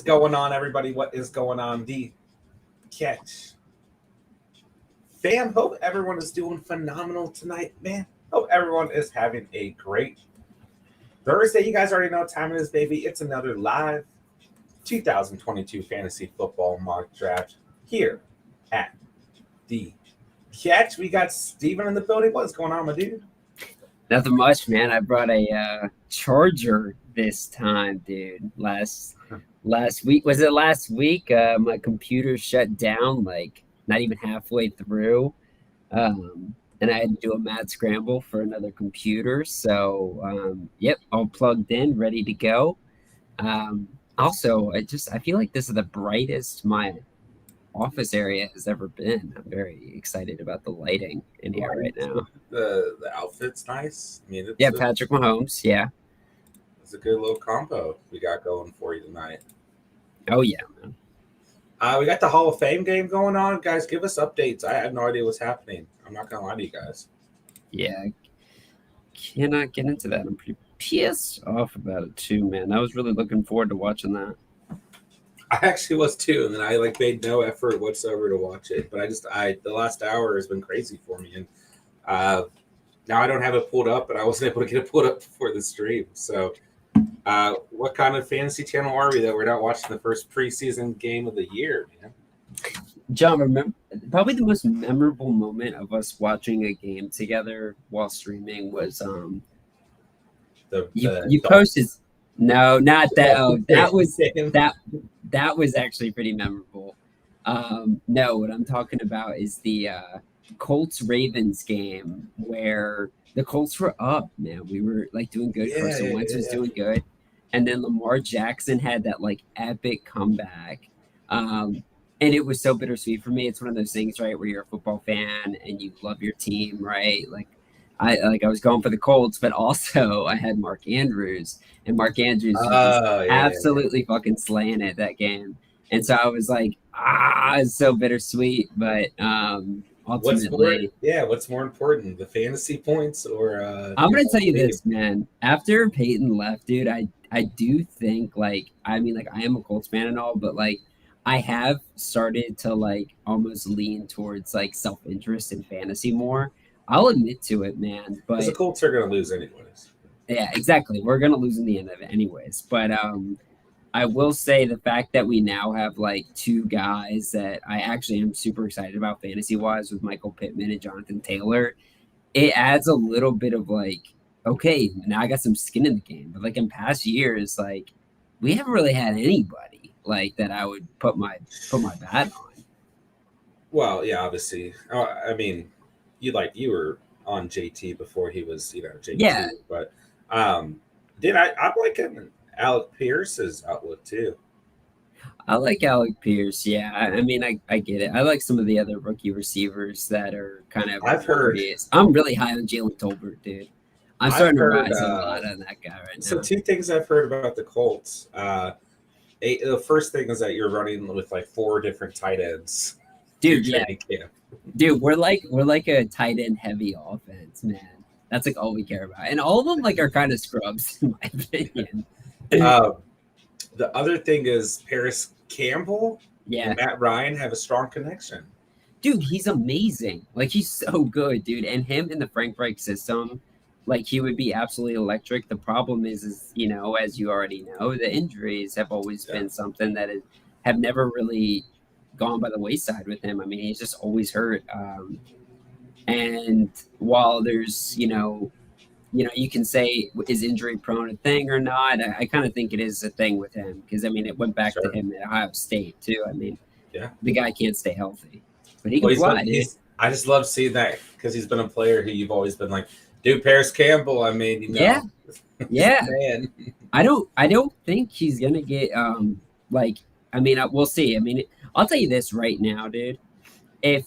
Going on, everybody? What is going on? The catch fam. Hope everyone is doing phenomenal tonight, man. Hope everyone is having a great Thursday. You guys already know what time it is, baby. It's another live 2022 fantasy football mock draft here at the catch. We got Steven in the building. What's going on, my dude? Nothing much, man. I brought a charger this time, dude. Last week, was it last week? My computer shut down like not even halfway through, and I had to do a mad scramble for another computer. So, yep, all plugged in, ready to go. Also, I feel like this is the brightest my office area has ever been. I'm very excited about the lighting in here right now. The outfit's nice. I mean, Yeah, Patrick Mahomes. Yeah. It's a good little combo we got going for you tonight. Oh yeah, man. We got the Hall of Fame game going on, guys. Give us updates. I have no idea what's happening. I'm not gonna lie to you guys. Yeah, cannot get into that. I'm pretty pissed off about it too, man. I was really looking forward to watching that. I actually was too, and then I made no effort whatsoever to watch it. But the last hour has been crazy for me, and now I don't have it pulled up, but I wasn't able to get it pulled up before the stream. So, what kind of fantasy channel are we that we're not watching the first preseason game of the year, man? John, remember probably the most memorable moment of us watching a game together while streaming was you posted. No, not that. Oh, that was actually pretty memorable. No, what I'm talking about is the Colts Ravens game where the Colts were up, man. We were like doing good. Carson Wentz was doing good, and then Lamar Jackson had that like epic comeback. And it was so bittersweet for me. It's one of those things, right, where you're a football fan and you love your team, right? I was going for the Colts, but also I had Mark Andrews, and Mark Andrews was absolutely fucking slaying it that game. And so I was like, it's so bittersweet, but ultimately, what's more important, the fantasy points or? I'm gonna tell you this, man. After Peyton left, dude, I do think I am a Colts fan and all, but like I have started to like almost lean towards like self-interest in fantasy more. I'll admit to it, man. But the Colts are going to lose anyways. Yeah, exactly. We're going to lose in the end of it anyways. But I will say the fact that we now have like two guys that I actually am super excited about fantasy-wise with Michael Pittman and Jonathan Taylor, it adds a little bit of like, okay, now I got some skin in the game. But like in past years, like we haven't really had anybody like that I would put my bat on. Well, yeah, obviously. I mean, you were on JT before he was, JT. Yeah. But I'm liking Alec Pierce's outlook too. I like Alec Pierce. Yeah, I mean, I get it. I like some of the other rookie receivers that are kind of. I'm really high on Jalen Tolbert, dude. I'm starting to rise a lot on that guy right now. So two things I've heard about the Colts. The first thing is that you're running with like 4 different tight ends. Dude, yeah. Dude, we're like a tight end heavy offense, man. That's like all we care about, and all of them like are kind of scrubs in my opinion. The other thing is Paris Campbell and Matt Ryan have a strong connection. Dude, he's amazing. Like he's so good, dude. And him in the Frank Reich system, like he would be absolutely electric. The problem is as you already know, the injuries have always been something that have never really gone by the wayside with him. I mean, he's just always hurt. And while there's, you can say is injury prone a thing or not. I kind of think it is a thing with him because I mean, it went back to him at Ohio State too. I mean, the guy can't stay healthy, but he can fly. I just love seeing that because he's been a player who you've always been like, dude, Paris Campbell. I mean, yeah. Man. I don't think he's gonna get we'll see. I mean, I'll tell you this right now, dude. If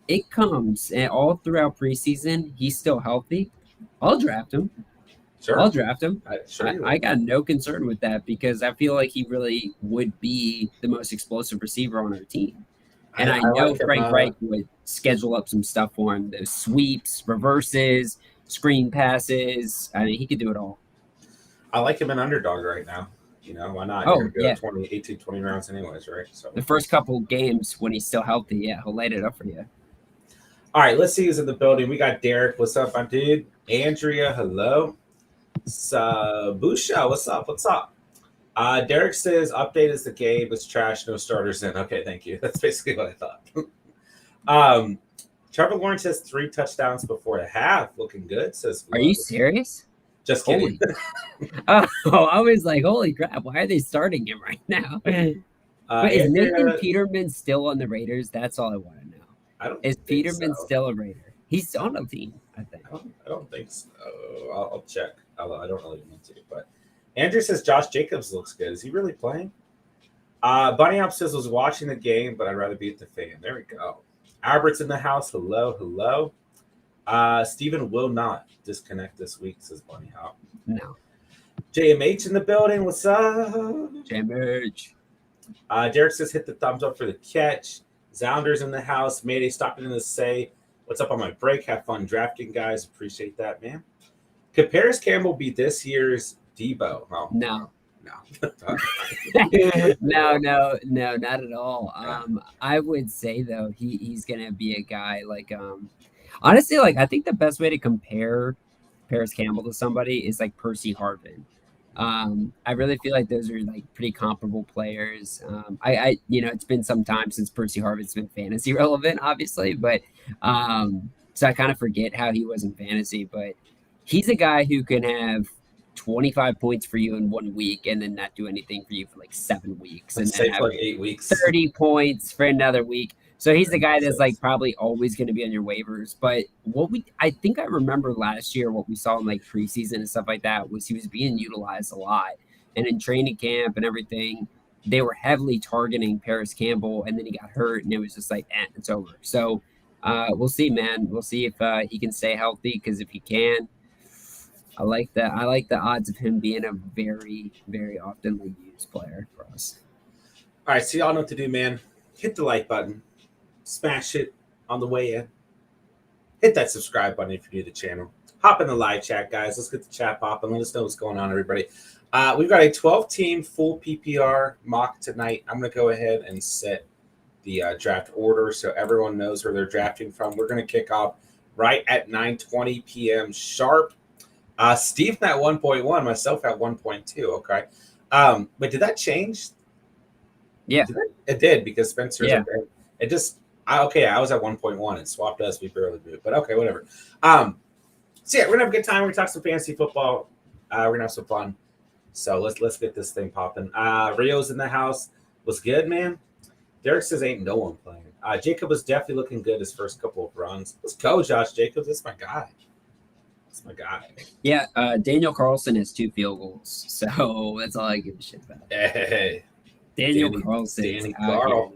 it comes and all throughout preseason, he's still healthy, I'll draft him. Sure. I'll draft him. I got no concern with that because I feel like he really would be the most explosive receiver on our team. And I know Frank Reich would schedule up some stuff for him. Those sweeps, reverses, screen passes. I mean, he could do it all. I like him in Underdog right now. You know, why not? Oh, You're going yeah. to go 20 rounds anyways, right? So The first couple games when he's still healthy, yeah, he'll light it up for you. all right, let's see who's in the building. We got Derek. What's up, my dude? Andrea, hello. Busha, what's up? What's up? Derek says update is the game. It's trash. No starters in. Okay, thank you. That's basically what I thought. Trevor Lawrence has 3 touchdowns before the half. Looking good, says Flo. Are you serious? Just kidding. Oh, I was like, holy crap, why are they starting him right now? But is Nathan Peterman still on the Raiders? That's all I want to know. I don't Is think Peterman so. still a Raider? He's on the team, I think. I don't think so. I'll check. I don't really want to. But Andrew says Josh Jacobs looks good. Is he really playing? Bunny Hop says was watching the game, but I'd rather be at the fan. There we go. Albert's in the house. Hello, hello. Steven will not disconnect this week, says Bunny Hop. No. JMH in the building. What's up? JMH. Derek says hit the thumbs up for the catch. Zounder's in the house. Mayday stopping in to say, what's up on my break? Have fun drafting, guys. Appreciate that, man. Could Paris Campbell be this year's Debo? Oh, no. No. no, not at all. I would say though he's gonna be a guy like honestly, like I think the best way to compare Paris Campbell to somebody is like Percy Harvin. I really feel like those are like pretty comparable players. I it's been some time since Percy Harvin's been fantasy relevant, obviously, but so I kind of forget how he was in fantasy, but he's a guy who can have 25 points for you in 1 week and then not do anything for you for like 7 weeks and then have like 8 weeks, 30 points for another week. So he's the guy that's like probably always going to be on your waivers. But I think I remember last year what we saw in like preseason and stuff like that was he was being utilized a lot. And in training camp and everything, they were heavily targeting Paris Campbell, and then he got hurt and it was just like, it's over. So we'll see, man. We'll see if he can stay healthy, because if he can, I like the odds of him being a very, very often used player for us. All right, so y'all know what to do, man. Hit the like button, smash it on the way in. Hit that subscribe button if you're new to the channel. Hop in the live chat, guys. Let's get the chat popping. Let us know what's going on, everybody. We've got a 12-team full PPR mock tonight. I'm going to go ahead and set the draft order so everyone knows where they're drafting from. We're going to kick off right at 9:20 p.m. sharp. Steve at 1.1, myself at 1.2. Okay. But did that change? Yeah. It did, because Spencer's it just I was at 1.1. It swapped us. We barely moved. But okay, whatever. So yeah, we're gonna have a good time. We're gonna talk some fantasy football. We're gonna have some fun. So let's get this thing popping. Rio's in the house. What's good, man? Derek says ain't no one playing. Jacob was definitely looking good his first couple of runs. Let's go, Josh Jacobs. That's my guy. My guy. Yeah, Daniel Carlson has 2 field goals, so that's all I give a shit about. Hey, Daniel Carlson. Danny Carl.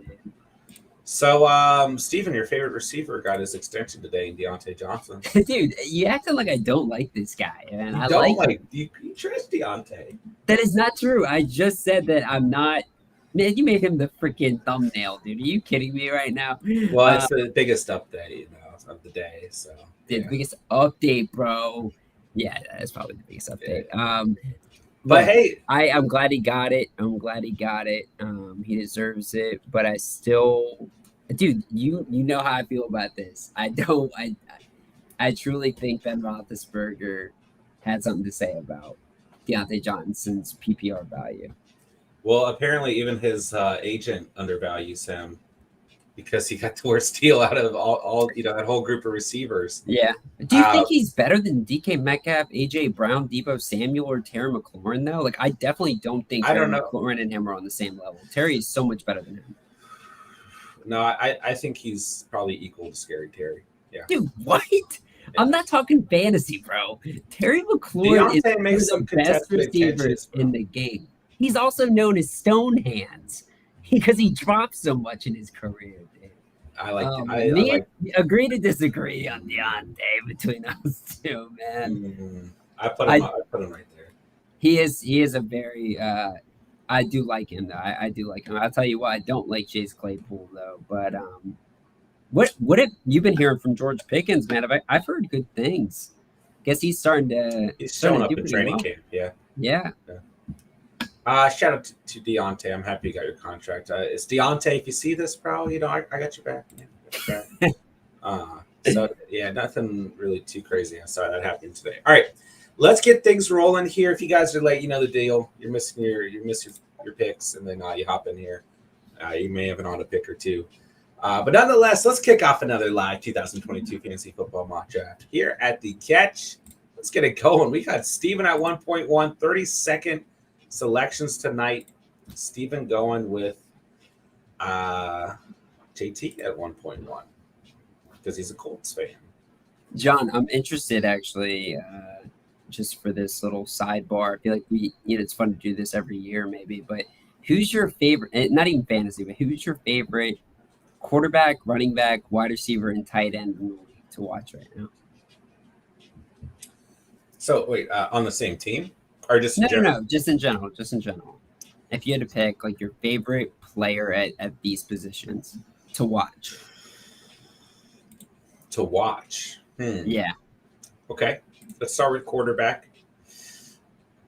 So, Steven, your favorite receiver got his extension today in Deontay Johnson. Dude, you acting like I don't like this guy, and you I don't like you trash Deontay. That is not true. I just said that I'm not. Man, you made him the freaking thumbnail, dude. Are you kidding me right now? Well, it's the biggest update, of the day. So the biggest update, bro. Yeah, that's probably the biggest update. But hey, I'm glad he got it. He deserves it. But I still, dude, you know how I feel about this. I truly think Ben Roethlisberger had something to say about Deontay Johnson's PPR value. Well, apparently even his agent undervalues him, because he got the worst deal out of all that whole group of receivers. Yeah. Do you think he's better than DK Metcalf, AJ Brown, Deebo Samuel, or Terry McLaurin, though? Like, I definitely don't think Terry McLaurin and him are on the same level. Terry is so much better than him. No, I think he's probably equal to Scary Terry. Yeah. Dude, what? Yeah. I'm not talking fantasy, bro. Terry McLaurin is one of the best receivers in the game. He's also known as Stone Hands because he dropped so much in his career. I agree to disagree on Deontay between us two, man. I put him right there. He is a very I do like him though. I do like him. I'll tell you what, I don't like Chase Claypool though. But what have you been hearing from George Pickens, man? I've heard good things. Guess he's starting to showing up in training camp. Yeah. Shout out to Deontay. I'm happy you got your contract. It's Deontay. If you see this, bro, I got your back. Man. I got your back. So yeah, nothing really too crazy. I'm sorry that happened today. All right, let's get things rolling here. If you guys are late, you know the deal. You're missing your picks, and then you hop in here. You may have an auto pick or two. But nonetheless, let's kick off another live 2022 Fantasy Football Mock Draft here at the Catch. Let's get it going. We got Steven at 1.1, 32nd selections tonight. Steven going with JT at 1.1 because he's a Colts fan. John, I'm interested actually, just for this little sidebar. I feel like it's fun to do this every year maybe, but who's your favorite, not even fantasy, but who's your favorite quarterback, running back, wide receiver, and tight end in the league to watch right now? So wait, on the same team or just no, just in general. If you had to pick like your favorite player at these positions to watch. Yeah. Okay. Let's start with quarterback.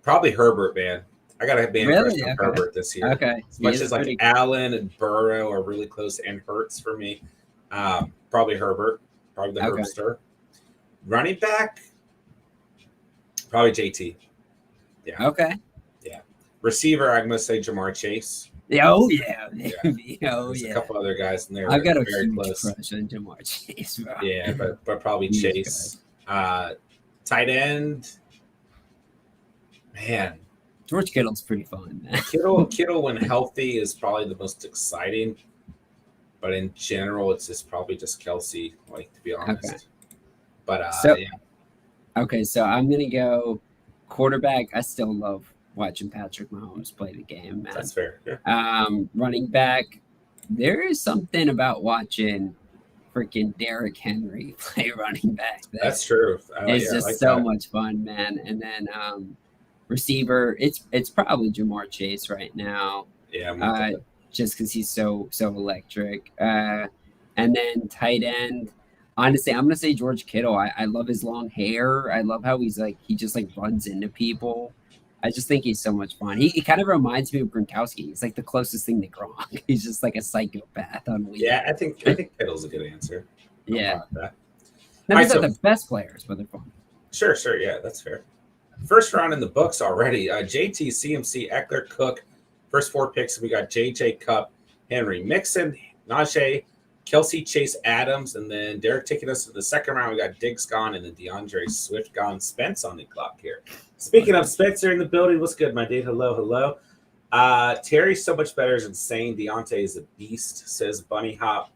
Probably Herbert, man. I got to be impressed with Herbert this year. Okay. As much as like Allen and Burrow are really close and Hurts for me. Probably Herbert. Probably the Herbster. Running back. Probably JT. Yeah. Okay. Yeah. Receiver, I'm going to say Jamar Chase. Oh, yeah. There's a couple other guys in there. I've got a very huge close crush on Jamar Chase, bro. Yeah, but probably Chase. Tight end. Man. George Kittle's pretty fun, man. Kittle, when healthy, is probably the most exciting. But in general, it's probably just Kelsey, to be honest. Okay. But, yeah. Okay, so I'm going to go quarterback. I still love watching Patrick Mahomes play the game, man. That's fair. Yeah. Running back, there is something about watching freaking Derrick Henry play running back. That's true. It's just so much fun, man. And then receiver, it's probably Jamar Chase right now. Yeah. Just because he's so electric. And then tight end. Honestly, I'm gonna say George Kittle. I love his long hair. I love how he just runs into people. I just think he's so much fun. He kind of reminds me of Gronkowski. He's like the closest thing to Gronk. He's just like a psychopath on wheels. Yeah, I think Kittle's a good answer. Yeah. These are the best players, but they're fun. Sure. Yeah, that's fair. First round in the books already. JT, CMC, Eckler, Cook. First 4 picks, we got JJ, Cup, Henry, Mixon, Najee, Kelsey, Chase, Adams, and then Derek taking us to the second round. We got Diggs gone, and then DeAndre Swift gone. Spence on the clock here. Speaking of Spencer in the building, what's good, my dude? Hello. Terry's so much better is insane. Deontay is a beast, says Bunny Hop.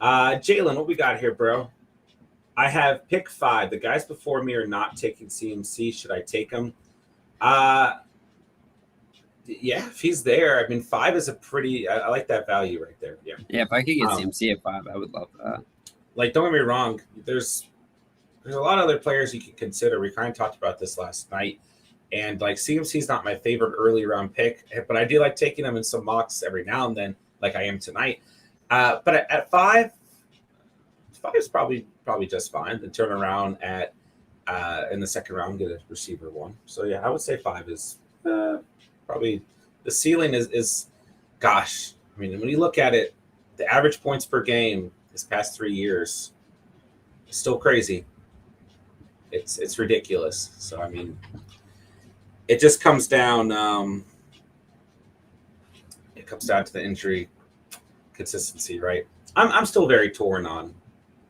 Jalen, what we got here, bro? I have pick 5. The guys before me are not taking CMC. Should I take him? Yeah, if he's there. I mean, 5 is a pretty. I like that value right there. Yeah. Yeah, if I could get CMC at 5, I would love that. Don't get me wrong. There's a lot of other players you could consider. We kind of talked about this last night, and CMC is not my favorite early round pick, but I do like taking him in some mocks every now and then, like I am tonight. But at 5 is probably just fine. Then turn around at in the second round, get a receiver 1. So yeah, I would say 5 is. Probably the ceiling is gosh. I mean, when you look at it, the average points per game this past 3 years is still crazy. It's ridiculous. So I mean, it just comes down. It comes down to the injury consistency, right? I'm still very torn on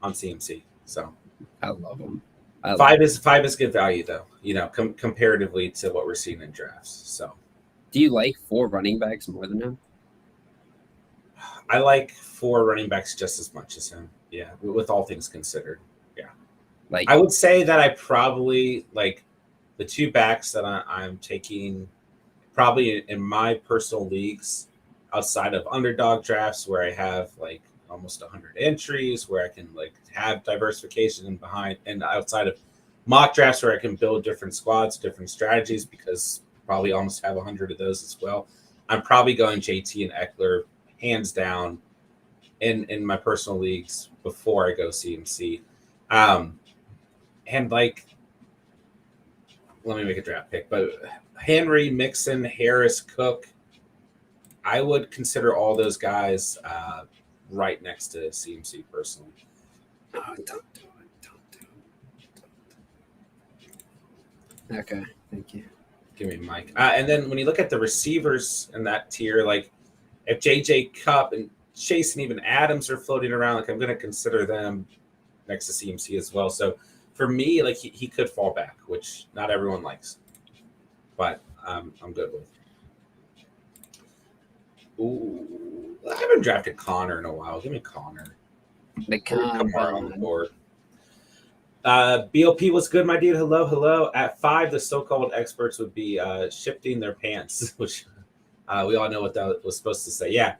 CMC. So I love him. 5 is good value though. Comparatively to what we're seeing in drafts. So. Do you like 4 running backs more than him? I like 4 running backs just as much as him. Yeah, with all things considered. Yeah. I would say that I probably like the 2 backs that I'm taking probably in my personal leagues outside of underdog drafts where I have almost 100 entries, where I can have diversification behind, and outside of mock drafts where I can build different squads, different strategies, because probably almost have 100 of those as well. I'm probably going JT and Eckler hands down in my personal leagues before I go CMC. And let me make a draft pick, but Henry, Mixon, Harris, Cook. I would consider all those guys right next to CMC personally. Oh, don't do it. Don't do it. Okay, thank you. Give me Mike. And then when you look at the receivers in that tier, like if JJ Cup and Chase and even Adams are floating around, like I'm going to consider them next to CMC as well. So for me, like he could fall back, which not everyone likes, but I'm good with. Ooh, I haven't drafted Connor in a while. Give me Connor. The Kamara on the board. BOP was good, my dude. Hello. At 5, the so-called experts would be shifting their pants, which we all know what that was supposed to say. Yeah.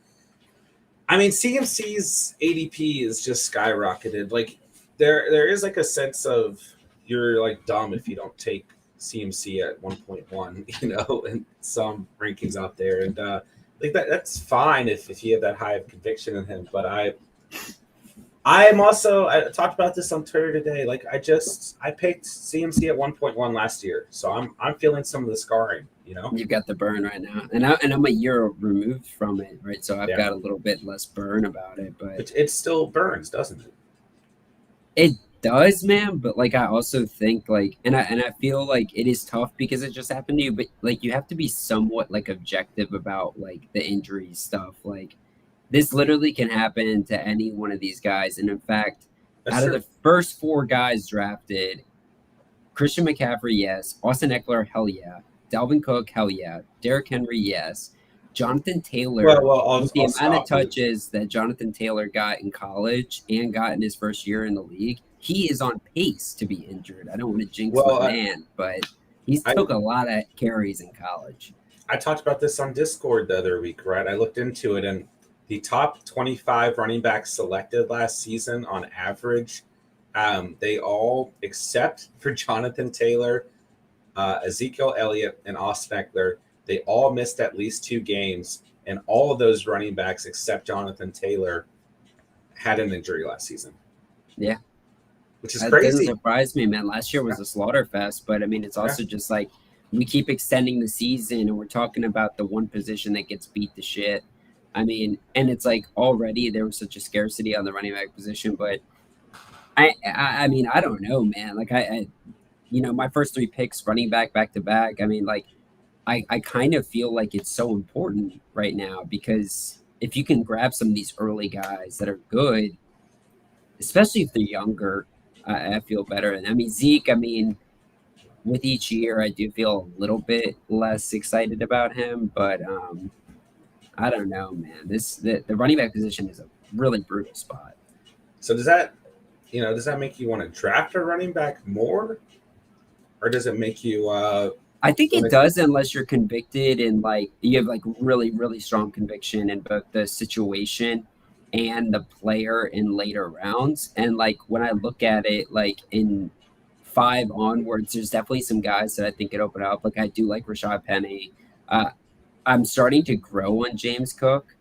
I mean, CMC's ADP is just skyrocketed. Like there is like a sense of you're like dumb if you don't take CMC at 1.1, you know, and some rankings out there. And like that's fine if you have that high of conviction in him. But I'm also, I talked about this on Twitter today. Like I picked CMC at 1.1 last year, so I'm feeling some of the scarring. You know, you've got the burn right now, and I'm a year removed from it, right? So I've got a little bit less burn about it, but it still burns, doesn't it? It does, man. But like I also think like, and I feel like it is tough because it just happened to you. But like you have to be somewhat like objective about like the injury stuff, like. This literally can happen to any one of these guys. And in fact, out of the first 4 guys drafted, Christian McCaffrey, yes. Austin Eckler, hell yeah. Dalvin Cook, hell yeah. Derrick Henry, yes. Jonathan Taylor, with the amount of touches that Jonathan Taylor got in college and got in his first year in the league, he is on pace to be injured. I don't want to jinx my man, but he took a lot of carries in college. I talked about this on Discord the other week, right? I looked into it, and the top 25 running backs selected last season on average, they all, except for Jonathan Taylor, Ezekiel Elliott, and Austin Eckler, they all missed at least 2 games. And all of those running backs, except Jonathan Taylor, had an injury last season. Yeah. Which is crazy. It doesn't surprise me, man. Last year was a slaughter fest, but I mean, it's also just like we keep extending the season and we're talking about the one position that gets beat to shit. I mean, and it's like already there was such a scarcity on the running back position, but I mean, I don't know, man. Like I you know, my first 3 picks running back to back. I mean, like I kind of feel like it's so important right now because if you can grab some of these early guys that are good, especially if they're younger, I feel better. And I mean, Zeke, I mean, with each year, I do feel a little bit less excited about him, but I don't know, man. The running back position is a really brutal spot. So does that make you want to draft a running back more, or does it make you? I think it does, unless you're convicted and like you have like really, really strong conviction in both the situation and the player in later rounds. And like when I look at it, like in 5 onwards, there's definitely some guys that I think could open up. Like I do like Rashad Penny. I'm starting to grow on James Cook,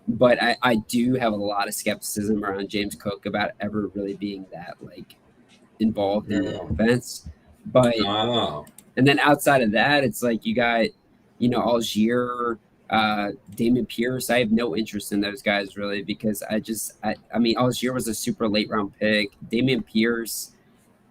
but I do have a lot of skepticism around James Cook about ever really being that like involved in the offense. But and then outside of that, it's like you got, you know, Algier, Dameon Pierce. I have no interest in those guys really because I mean Algier was a super late round pick. Dameon Pierce,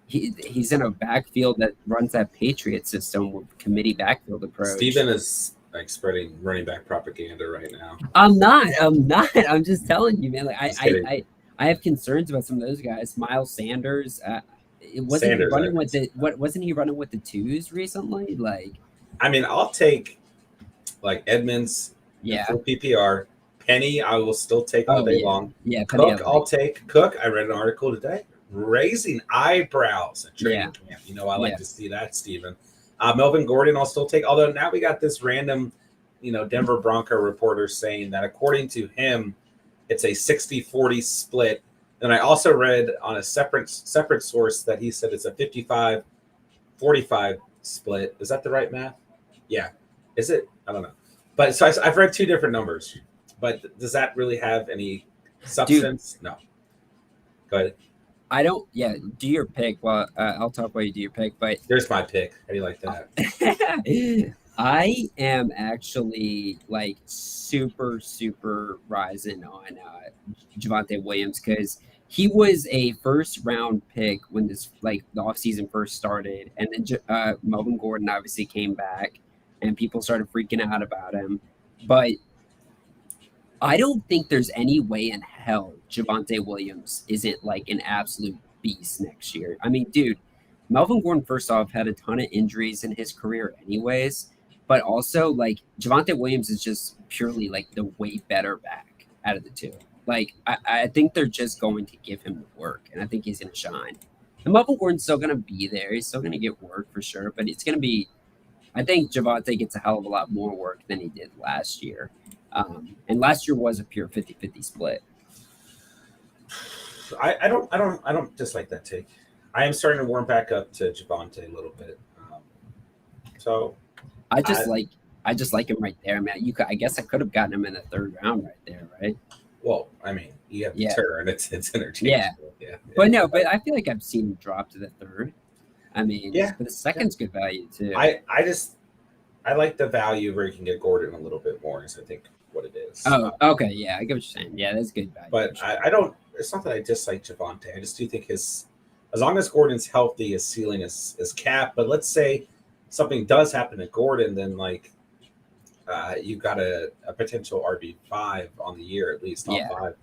he's in a backfield that runs that Patriot system with committee backfield approach. Steven is like spreading running back propaganda right now. I'm not. I'm just telling you, man. Like I have concerns about some of those guys. Miles Sanders. Wasn't he running with the 2s recently? Like, I mean, I'll take like Edmonds, full PPR. Penny, I will still take all day long. Yeah, Cook, I'll take Cook. I read an article today raising eyebrows at training camp. You know, I like to see that, Steven. Melvin Gordon, I'll still take. Although now we got this random, you know, Denver Bronco reporter saying that according to him, it's a 60-40 split. And I also read on a separate source that he said it's a 55-45 split. Is that the right math? Yeah. Is it? I don't know. But so I've read 2 different numbers. But does that really have any substance? Dude, no. Go ahead. I don't. Yeah, do your pick. Well, I'll talk while you do your pick. But there's my pick. How do you like that? I am actually like super, super rising on Javonte Williams because he was a first round pick when this like the offseason first started, and then Melvin Gordon obviously came back, and people started freaking out about him. But I don't think there's any way in hell Javonte Williams isn't like an absolute beast next year. I mean, dude, Melvin Gordon, first off, had a ton of injuries in his career, anyways. But also, like, Javonte Williams is just purely like the way better back out of the two. Like, I think they're just going to give him the work, and I think he's going to shine. And Melvin Gordon's still going to be there. He's still going to get work for sure, but it's going to be I think Javonte gets a hell of a lot more work than he did last year. And last year was a pure 50-50 split. I don't dislike that take. I am starting to warm back up to Javonte a little bit. So I just like him right there, man. I guess I could have gotten him in the third round right there, right? Well, I mean, you have the turn. It's interchangeable. Yeah. But I feel like I've seen him drop to the third. I mean, but the second's good value too. I like the value where you can get Gordon a little bit more. Is I think what it is. Oh, okay, yeah, I get what you're saying. Yeah, that's good value. But sure. I don't. It's not that I dislike Javonte. I just do think as long as Gordon's healthy, his ceiling is capped. But let's say something does happen to Gordon, then like you've got a potential RB5 on the year at least, top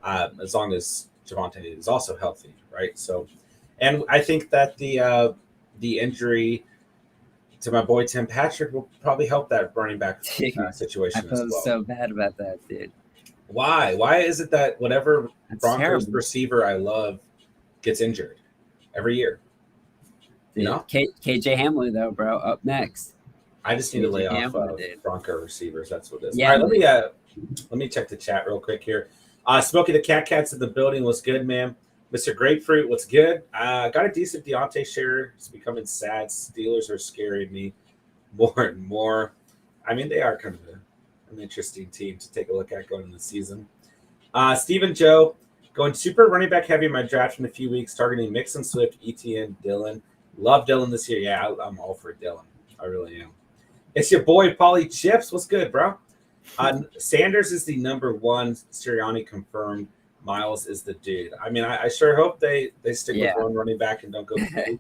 5, as long as Javonte is also healthy, right? So, and I think that the injury to my boy Tim Patrick will probably help that running back situation. I feel so bad about that, dude. Why? Why is it that whatever Broncos receiver I love gets injured every year? Dude, you know, KJ Hamler though, bro, up next. I just need to lay off Bronco receivers. That's what it is. Yeah, all right, let me check the chat real quick here. Smokey the Cat's in the building. What's good, man? Mr. Grapefruit, what's good? Got a decent Deontay share. It's becoming sad. Steelers are scaring me more and more. I mean, they are kind of an interesting team to take a look at going into the season. Stephen Joe, going super running back heavy in my draft in a few weeks, targeting Mixon, Swift, ETN, Dylan. Love Dylan this year. Yeah, I'm all for Dylan. I really am. It's your boy, Paulie Chips. What's good, bro? Sanders is the number 1. Sirianni confirmed. Miles is the dude. I mean, I sure hope they stick with one running back and don't go big.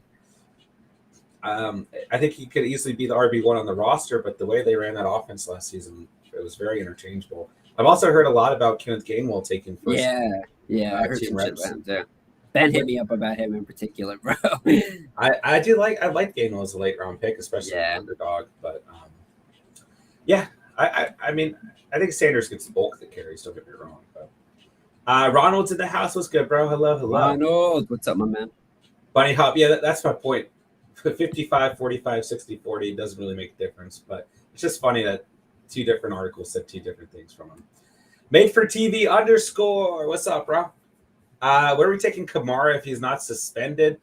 I think he could easily be the RB1 on the roster, but the way they ran that offense last season, it was very interchangeable. I've also heard a lot about Kenneth Gainwell taking first. I heard some shit about him too. Ben hit me up about him in particular, bro. I like Gainwell as a late round pick, especially Underdog. But I mean, I think Sanders gets the bulk of the carries. Don't get me wrong. But Ronald's in the house. What's good, bro? Hello. Ronald, what's up, my man? Bunny Hop. Yeah, that's my point. 55, 45, 60, 40 doesn't really make a difference, but it's just funny that 2 different articles said 2 different things from him. Made for TV _ what's up, bro? Where are we taking Kamara if he's not suspended?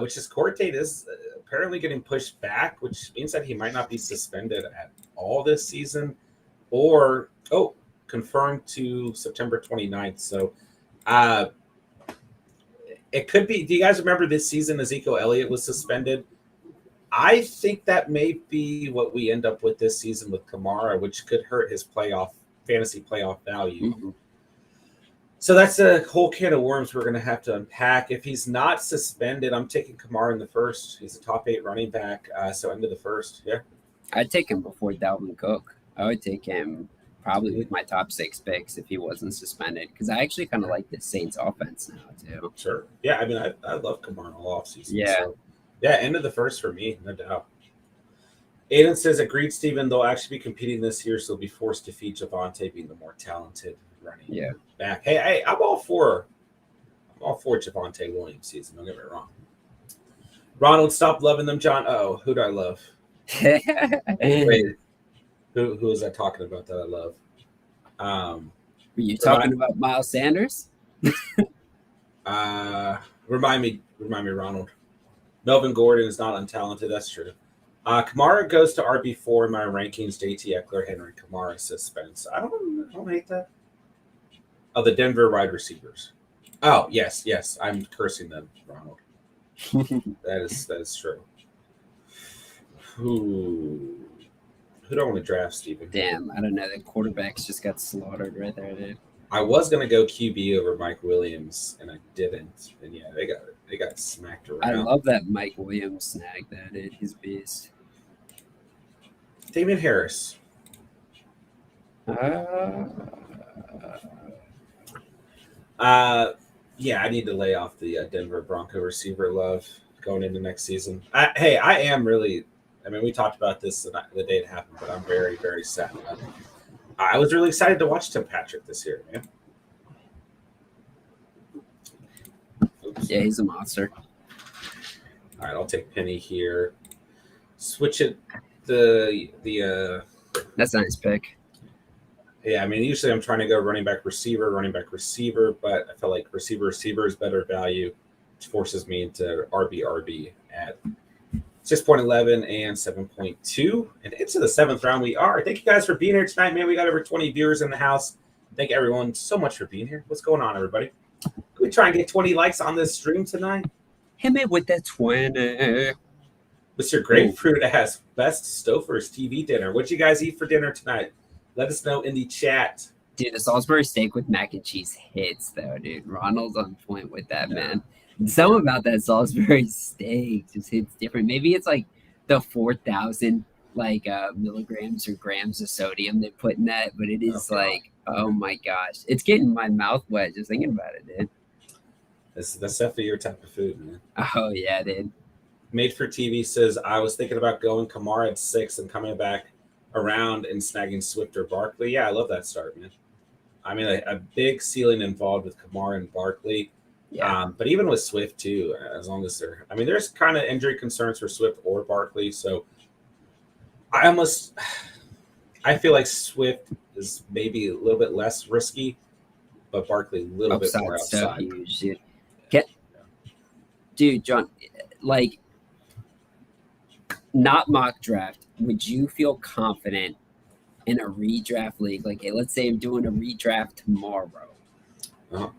Which is court date is apparently getting pushed back, which means that he might not be suspended at all this season, or confirmed to September 29th. So it could be. Do you guys remember this season Ezekiel Elliott was suspended? I think that may be what we end up with this season with Kamara, which could hurt his fantasy playoff value. Mm-hmm. So that's a whole can of worms we're going to have to unpack. If he's not suspended, I'm taking Kamara in the first. He's a top 8 running back, so into the first. Yeah, I'd take him before Dalvin Cook. I would take him probably with my top 6 picks if he wasn't suspended, because I actually kind of like the Saints offense now too. Sure. Yeah, I mean, I love Kamara all offseason. Yeah. So, end of the first for me, no doubt. Aiden says, agreed, Steven. They'll actually be competing this year, so they'll be forced to feed Javonte being the more talented running back. Hey, I'm all for Javonte Williams season. Don't get me wrong. Ronald, stop loving them, John. Oh, who do I love? Wait, who is I talking about that I love? Were you talking about Miles Sanders? Remind me, Ronald. Melvin Gordon is not untalented. That's true. Kamara goes to RB4 in my rankings. JT, Eckler, Henry, Kamara suspense. I don't hate that. Oh, the Denver wide receivers. Oh, yes. I'm cursing them, Ronald. That is true. Ooh. Who do I want to draft, Steven? Damn, I don't know. The quarterbacks just got slaughtered right there, dude. I was gonna go QB over Mike Williams, and I didn't. And yeah, they got smacked around. I love that Mike Williams snag, that dude. He's a beast. Damien Harris. Yeah, I need to lay off the Denver Bronco receiver love going into next season. I am really. I mean, we talked about this the day it happened, but I'm very, very sad about it. I was really excited to watch Tim Patrick this year, man. Oops. Yeah, he's a monster. All right, I'll take Penny here. Switch it. The That's a nice pick. Yeah, I mean, usually I'm trying to go running back, receiver, but I feel like receiver is better value, which forces me into RB at 6.11 and 7.2. And into the 7th round we are. Thank you guys for being here tonight, man. We got over 20 viewers in the house. Thank everyone so much for being here. What's going on, everybody? Can we try and get 20 likes on this stream tonight? Hit me with that 20. Mr. Grapefruit ass best Stouffer's TV dinner. What'd you guys eat for dinner tonight? Let us know in the chat. Dude, the Salisbury steak with mac and cheese hits, though, dude. Ronald's on point with that, man. Something about that Salisbury steak just hits different. Maybe it's like the 4,000 milligrams or grams of sodium they put in that, but it is oh my gosh, it's getting my mouth wet just thinking about it, dude. That's definitely your type of food, man. Oh yeah, dude. Made for TV says I was thinking about going Kamara at 6 and coming back around and snagging Swift or Barkley. Yeah, I love that start, man. I mean, a big ceiling involved with Kamara and Barkley. Yeah. But even with Swift too, as long as they're, I mean, there's kind of injury concerns for Swift or Barkley. So I feel like Swift is maybe a little bit less risky, but Barkley a little bit more outside. So huge, dude. Dude, John, not mock draft. Would you feel confident in a redraft league? Like, hey, let's say I'm doing a redraft tomorrow. Uh-huh.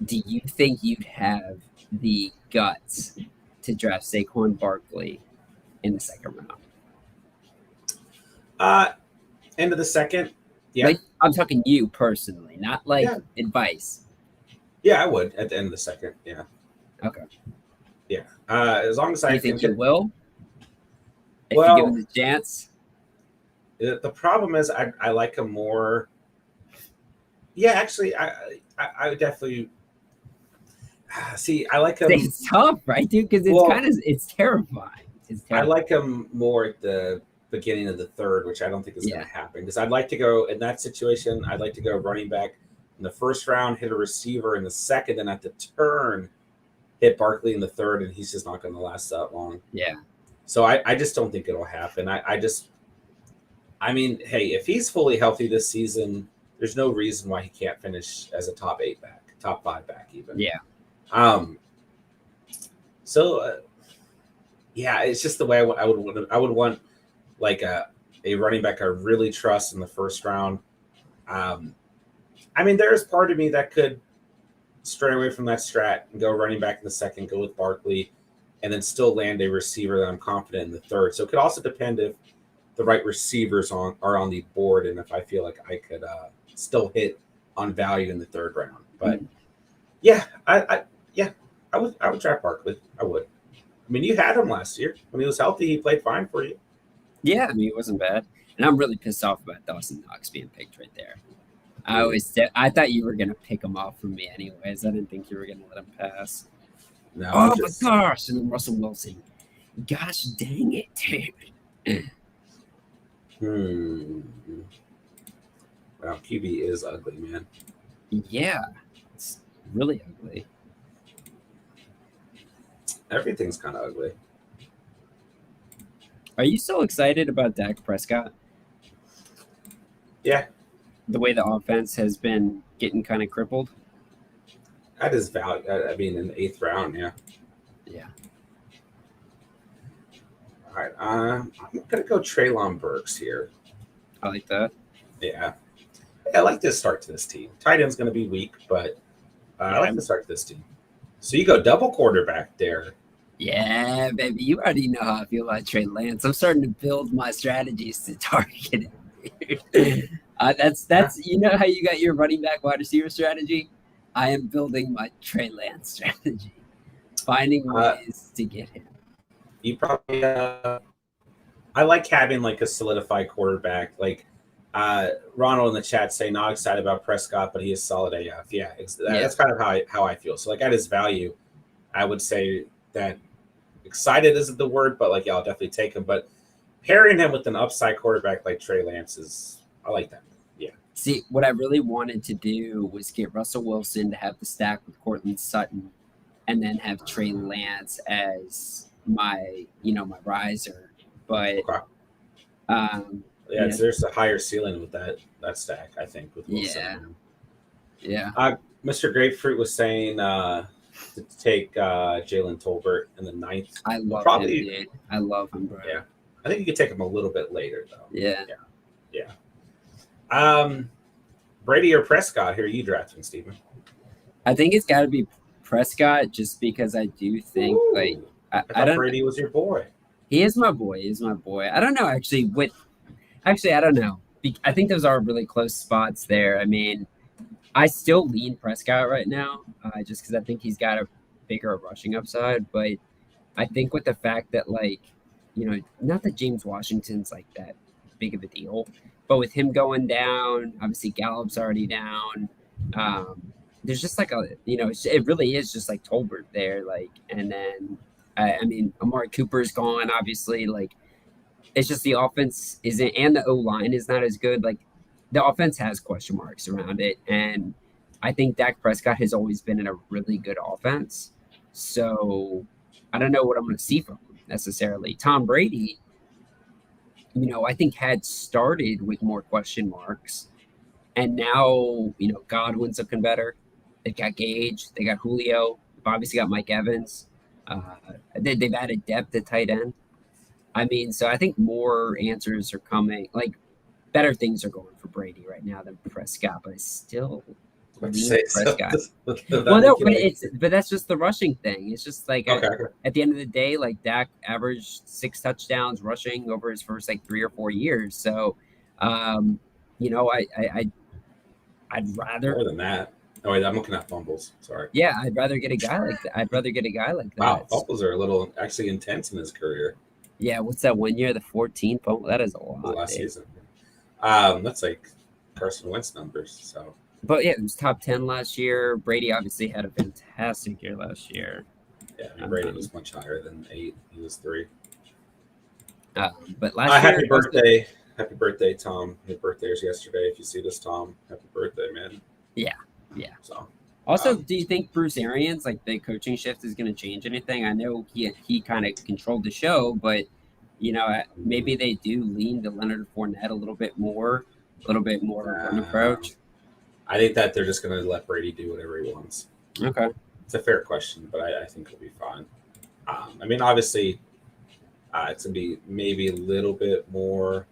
Do you think you'd have the guts to draft Saquon Barkley in the 2nd round? End of the 2nd. Yeah. Like, I'm talking you personally, not advice. Yeah, I would at the end of the 2nd. Yeah. Okay. Yeah. As long as I think you will. If well, you give him the chance. The problem is I like him more. Yeah, actually, I would definitely see. I like him. It's tough, right, dude? Because it's terrifying. I like him more at the beginning of the 3rd, which I don't think is going to happen. Because I'd like to go in that situation. I'd like to go running back in the 1st round, hit a receiver in the 2nd, and at the turn, hit Barkley in the 3rd, and he's just not going to last that long. Yeah. So I just don't think it'll happen. I mean, hey, if he's fully healthy this season, there's no reason why he can't finish as a top 8 back, top 5 back even. Yeah. Yeah, it's just the way I would want like a running back I really trust in the 1st round. I mean, there's part of me that could stray away from that strat and go running back in the 2nd, go with Barkley, and then still land a receiver that I'm confident in the 3rd. So it could also depend if the right receivers are on the board and if I feel like I could still hit on value in the 3rd round. But I would draft Barkley. I would. I mean, you had him last year when he was healthy. He played fine for you. Yeah, I mean, it wasn't bad. And I'm really pissed off about Dawson Knox being picked right there. I thought you were gonna pick him off from me anyways. I didn't think you were gonna let him pass. No, my gosh! And then Russell Wilson. Gosh dang it, dude. Wow, QB is ugly, man. Yeah, it's really ugly. Everything's kind of ugly. Are you so excited about Dak Prescott? Yeah. The way the offense has been getting kind of crippled? That is value. I mean, in the 8th round, yeah. Yeah. All right. I'm going to go Treylon Burks here. I like that. Yeah. I like this start to this team. Tight end's going to be weak, but I like the start to this team. So you go double quarterback there. Yeah, baby, you already know how I feel about Trey Lance. I'm starting to build my strategies to target it. Yeah. That's you know how you got your running back wide receiver strategy. I am building my Trey Lance strategy, finding Uh, ways to get him. you probably. I like having like a solidified quarterback. Like Ronald in the chat saying not excited about Prescott, but he is solid AF. Yeah, Yeah, that's kind of how I feel. So like at his value, I would say that excited isn't the word, but like yeah, I'll definitely take him. But pairing him with an upside quarterback like Trey Lance is I like that. Yeah. see, what I really wanted to do was get Russell Wilson to have the stack with Cortland Sutton, and then have Trey Lance as my riser. But Okay. um, Yeah, you know, there's a higher ceiling with that stack, I think, with Wilson yeah, and him. yeah, Mr. Grapefruit was saying to take Jalen Tolbert in the ninth. I love him, Probably, dude. I love him, bro. yeah. I think you could take him a little bit later, though. Yeah. Yeah, yeah. Brady or Prescott? Here, you drafting, Steven. I think it's got to be Prescott, just because I do think like Ooh, I I thought don't. Brady was your boy. He is my boy. He is my boy. I don't know actually. I don't know. I think those are really close spots there. I mean, I still lean Prescott right now, just because I think he's got a bigger rushing upside. But I think with the fact that not that James Washington's like that big of a deal, but with him going down, obviously Gallup's already down. Um, there's just like it really is just like Tolbert there, like, and then I mean Amari Cooper's gone, obviously, like it's just the offense isn't, and the O line is not as good. Like the offense has question marks around it, and I think Dak Prescott has always been in a really good offense. So I don't know what I'm going to see from him necessarily. Tom Brady, I think had started with more question marks, and now Godwin's looking better. They've got Gage, they got Julio, they've obviously got Mike Evans. Uh, they've added depth at tight end. I mean, so I think more answers are coming. Like better things are going for Brady right now than Prescott, but I still Let's lean say so. Prescott. Does Well, that no, make you but that's just the rushing thing. It's just like okay? at the end of the day, like Dak averaged 6 touchdowns rushing over his first like 3 or 4 years. So, um, I'd rather, More than that. Oh wait, I'm looking at fumbles. Sorry. yeah, I'd rather get a guy like that. I'd rather get a guy like Wow, that. fumbles are a little actually intense in his career. Yeah, what's that 1 year? The 14 fumble. That is a The lot, last dude. season. That's like Carson Wentz numbers. So But yeah, it was top 10 last year. Brady obviously had a fantastic year last year. yeah, I mean, Brady was much higher than 8. He was 3. But last year, Happy birthday, Tom. His birthday was yesterday. If you see this, Tom, happy birthday, man. yeah, yeah. So Also, do you think Bruce Arians, like the coaching shift, is going to change anything? I know he kind of controlled the show, but maybe they do lean to Leonard Fournette a little bit more of a run approach. I think that they're just going to let Brady do whatever he wants. Okay. It's a fair question, but I think he'll be fine. I mean, obviously, it's going to be maybe a little bit more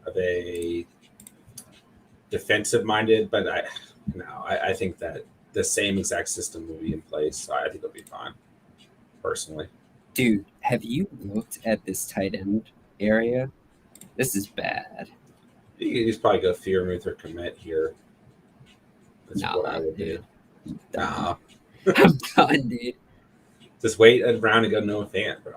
of a defensive minded, but I think that the same exact system will be in place. So I think it'll be fine, personally. Dude, have you looked at this tight end area? This is bad. You can just probably go Fearmouth or commit here. That's No, what I would dude. do. Nah. I'm done, dude. Just wait a round and go Noah Fant, bro.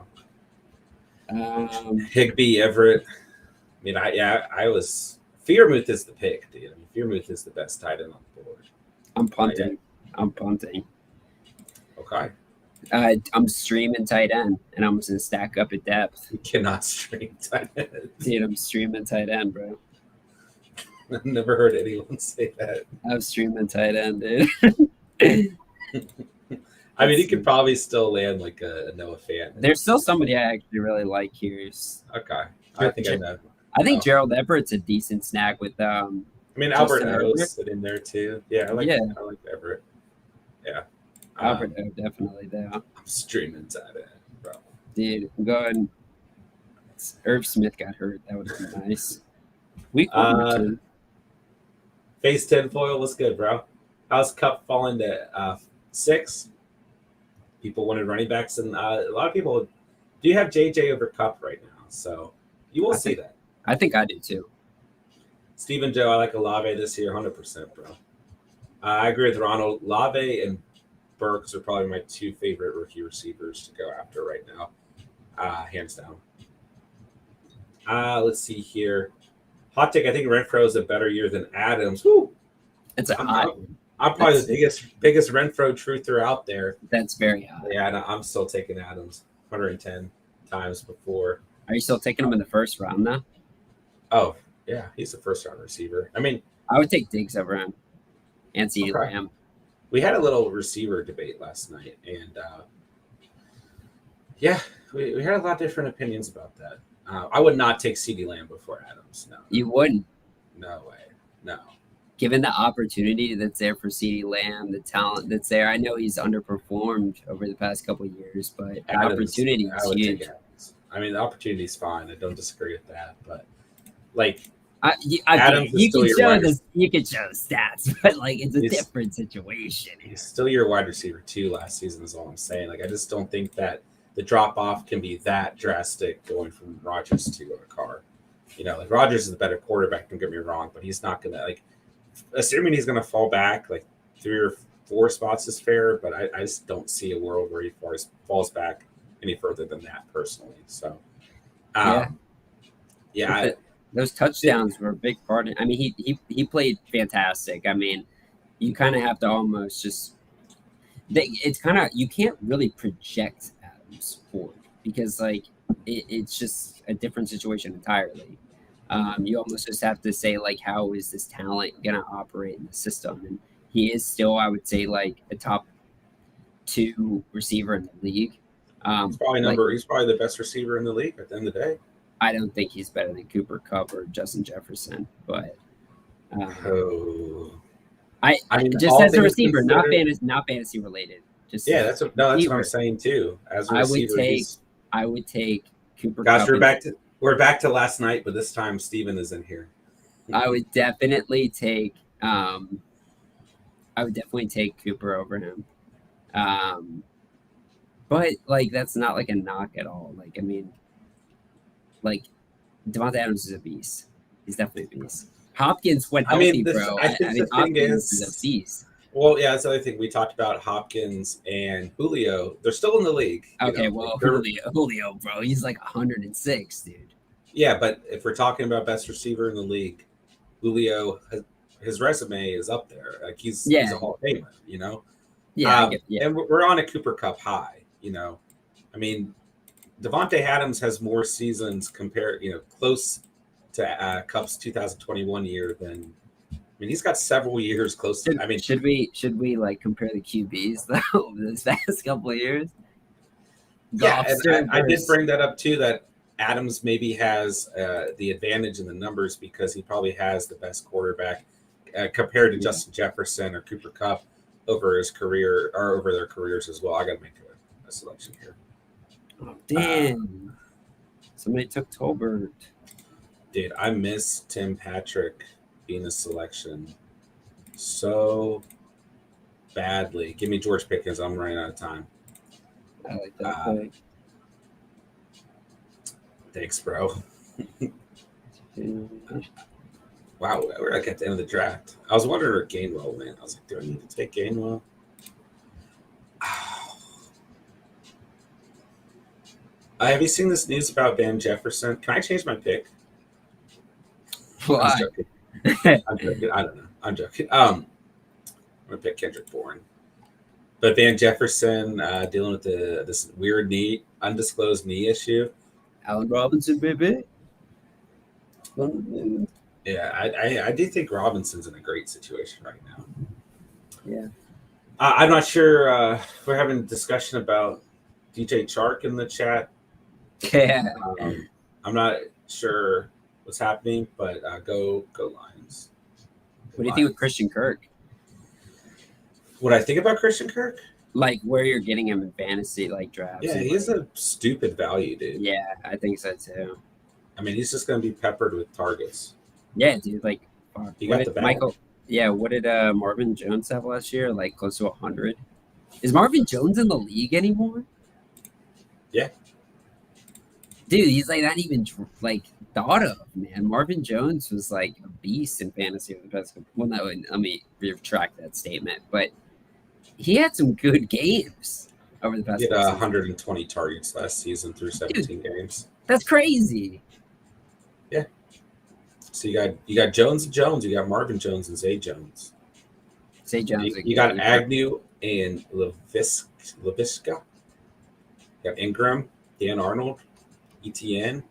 Higbee, Everett. I mean, I was Fearmouth is the pick, dude. I mean, Fearmouth is the best tight end on the board. I'm punting. I'm punting. Okay. I'm streaming tight end, and I'm just gonna stack up at depth. You cannot stream tight end. Dude, I'm streaming tight end, bro. I've never heard anyone say that. I'm streaming tight end, dude. I mean, you could probably still land like a Noah Fant. There's still somebody I actually really like here. Okay. I think I know. I think Gerald Everett's a decent snag with I mean, Albert O's in there too. Yeah, I like Everett. Yeah. Albert O definitely there. I'm streaming tight end, bro. Dude, I'm going. Irv Smith got hurt. That would have been nice. Week 1 Phase 10 foil was good, bro. How's Cup falling to 6? people wanted running backs, and a lot of people do have JJ over Cup right now. So you will see that. I think I do too. Stephen Joe, I like Olave this year, 100%, bro. I agree with Ronald. Olave and Burks are probably my two favorite rookie receivers to go after right now, hands down. Let's see here. Hot take, I think Renfro is a better year than Adams. Woo! It's a I'm probably the biggest Renfro truther out there. That's very high. Yeah, no, I'm still taking Adams 110 times before. Are you still taking him in the first round though? Oh, yeah, he's a first round receiver. I mean, I would take Diggs over him and CeeDee Lamb. We had a little receiver debate last night, and yeah, we had a lot of different opinions about that. I would not take CeeDee Lamb before Adams. No, you wouldn't. No way. No. Given the opportunity that's there for CeeDee Lamb, the talent that's there, I know he's underperformed over the past couple of years, but the opportunity is huge. I mean, the opportunity is fine. I don't disagree with that, but like Adams, you can show stats, but like it's a different situation. He's still your wide receiver too. Last season is all I'm saying. Like I just don't think that the drop off can be that drastic going from Rodgers to a Carr. You know, like Rodgers is a better quarterback. Don't get me wrong, but he's not gonna like. Assuming he's going to fall back like 3 or 4 spots is fair, but I just don't see a world where he falls back any further than that personally. So, those touchdowns were a big part. I mean, he played fantastic. I mean, you kind of have to almost just. It's kind of you can't really project Adams forward because like it's just a different situation entirely. You almost just have to say, like, how is this talent going to operate in the system? And he is still, I would say, like a top 2 receiver in the league. He's probably the best receiver in the league at the end of the day. I don't think he's better than Cooper Kupp or Justin Jefferson, but I mean, just as a receiver, not fantasy related. Just that's what I'm saying too. As a receiver, I would take Cooper Kupp. Gosh, we're back to last night, but this time Steven is in here. I would definitely take Cooper over him. But like that's not like a knock at all. Like I mean, like Devontae Adams is a beast. He's definitely a beast. Hopkins went healthy, bro. I think Hopkins is a beast. Well, yeah, that's the other thing we talked about. Hopkins and Julio, they're still in the league. Okay, well, Julio, bro, he's like 106, dude. Yeah, but if we're talking about best receiver in the league, Julio, his resume is up there. Like he's a Hall of Famer, you know. Yeah, and we're on a Cooper Kupp high, you know. I mean, Devontae Adams has more seasons compared, close to Kupp's 2021 year than. I mean, he's got several years close to. I mean, should we like compare the QBs though over this past couple of years? Yeah, and I did bring that up too. That Adams maybe has the advantage in the numbers because he probably has the best quarterback compared to Justin Jefferson or Cooper Kupp over his career or over their careers as well. I got to make a selection here. Oh damn! Somebody took Tolbert. Dude, I miss Tim Patrick being a selection so badly. Give me George Pickens. I'm running out of time. I like that play. Thanks, bro. Wow, we're like at the end of the draft. I was wondering where Gainwell went. I was like, do I need to take Gainwell? Have you seen this news about Van Jefferson? Can I change my pick? Why? I'm joking. I don't know. I'm joking. I'm gonna pick Kendrick Bourne. But Van Jefferson dealing with this weird undisclosed knee issue. Allen Robinson, baby. Yeah, I do think Robinson's in a great situation right now. Yeah. I'm not sure. We're having a discussion about DJ Chark in the chat. Yeah. I'm not sure what's happening, but go Lions. What do you think with Christian Kirk? What I think about Christian Kirk? Like where you're getting him in fantasy, like drafts. Yeah, he's a stupid value, dude. Yeah, I think so too. I mean, he's just going to be peppered with targets. Yeah, dude. Like, he got the bag. Michael. Yeah, what did Marvin Jones have last year? Like close to 100. Is Marvin Jones in the league anymore? Yeah. Dude, he's like not even like thought of, man. Marvin Jones was like a beast in fantasy over the past couple. Well, no, let me retract that statement. But he had some good games over the He past had couple seasons. 120 targets last season through 17 games. That's crazy. So you got Jones and Jones. You got Marvin Jones and Zay Jones. Zay Jones. You got Agnew and Laviska. You got Ingram, Dan Arnold, ETN.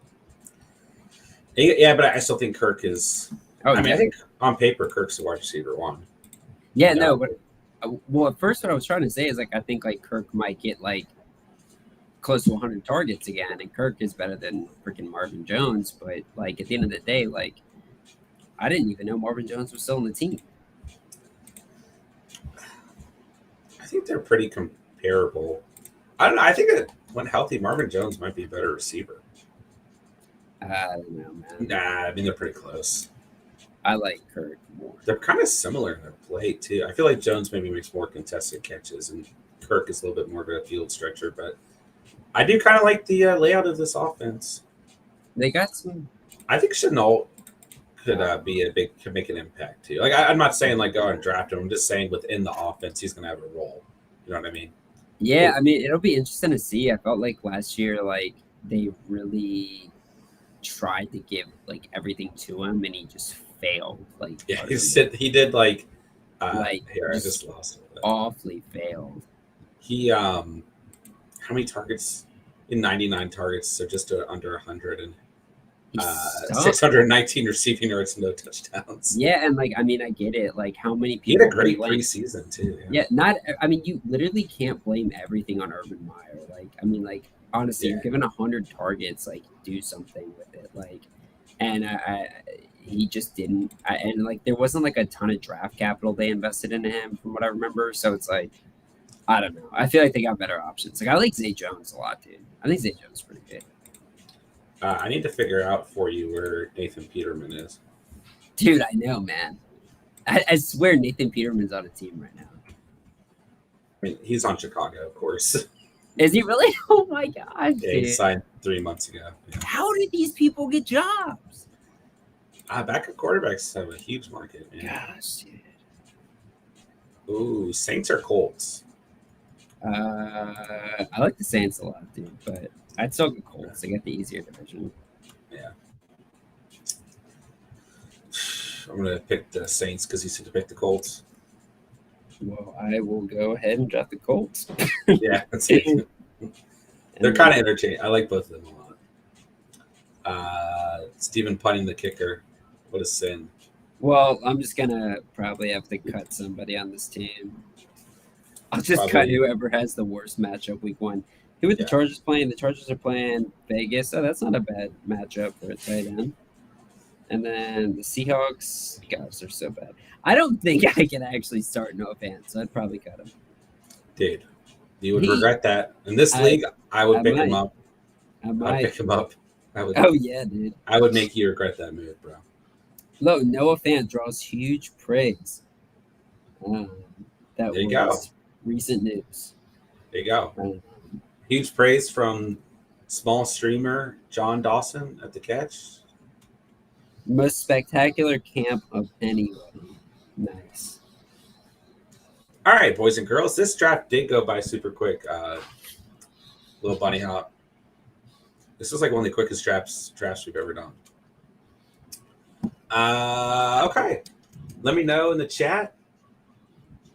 Yeah, but I still think Kirk is. I think on paper Kirk's the wide receiver one. Yeah, no, but well, at first what I was trying to say is like I think like Kirk might get like close to 100 targets again, and Kirk is better than freaking Marvin Jones. But like at the end of the day, like I didn't even know Marvin Jones was still on the team. I think they're pretty comparable. I don't know. I think that when healthy, Marvin Jones might be a better receiver. I don't know, man. Nah, I mean they're pretty close. I like Kirk more. They're kind of similar in their play too. I feel like Jones maybe makes more contested catches, and Kirk is a little bit more of a field stretcher. But I do kind of like the layout of this offense. They got some. I think Chenault could could make an impact too. Like I'm not saying like go and draft him. I'm just saying within the offense he's going to have a role. You know what I mean? Yeah, I mean it'll be interesting to see. I felt like last year like they really tried to give like everything to him, and he just failed. Like he did like here I just lost it. Awfully failed. He how many targets? In 99 targets, so just under 100 and 619 receiving yards, no touchdowns. Yeah, and like I mean, I get it. Like how many people? He had a great preseason too. Yeah, not. I mean, you literally can't blame everything on Urban Meyer. Like I mean, like honestly, you're given 100 targets, like do something with it. Like, and he just didn't. And like there wasn't like a ton of draft capital they invested into him, from what I remember. So it's like I don't know. I feel like they got better options. Like I like Zay Jones a lot, dude. I think Zay Jones is pretty good. I need to figure out for you where Nathan Peterman is. Dude, I know, man. I swear Nathan Peterman's on a team right now. I mean, he's on Chicago, of course. Is he really? Oh my gosh. Yeah, he signed 3 months ago. Yeah. How did these people get jobs? Backup quarterbacks have a huge market, man. Gosh, dude. Ooh, Saints or Colts? I like the Saints a lot, dude, but I'd still go Colts. They got the easier division. Yeah. I'm going to pick the Saints because you said to pick the Colts. Well, I will go ahead and draft the Colts. Yeah, that's it. They're kind of interchangeable. I like both of them a lot. Stephen punting the kicker. What a sin. Well, I'm just going to probably have to cut somebody on this team. I'll just cut whoever has the worst matchup week one. Who are the Chargers playing? The Chargers are playing Vegas. Oh, that's not a bad matchup for a tight end. And then the Seahawks, gosh, they're so bad. I don't think I can actually start Noah Fant, so I'd probably cut him. Dude, you would regret that. In this league, I would pick him up. I'd pick him up. Yeah, dude. I would make you regret that move, bro. Look, Noah Fant draws huge praise. There you go. Recent news. There you go. Huge praise from small streamer Jon Dawson at the catch. Most spectacular camp of anybody. Nice. All right, boys and girls. This draft did go by super quick. Little bunny hop. This was like one of the quickest drafts we've ever done. Okay. Let me know in the chat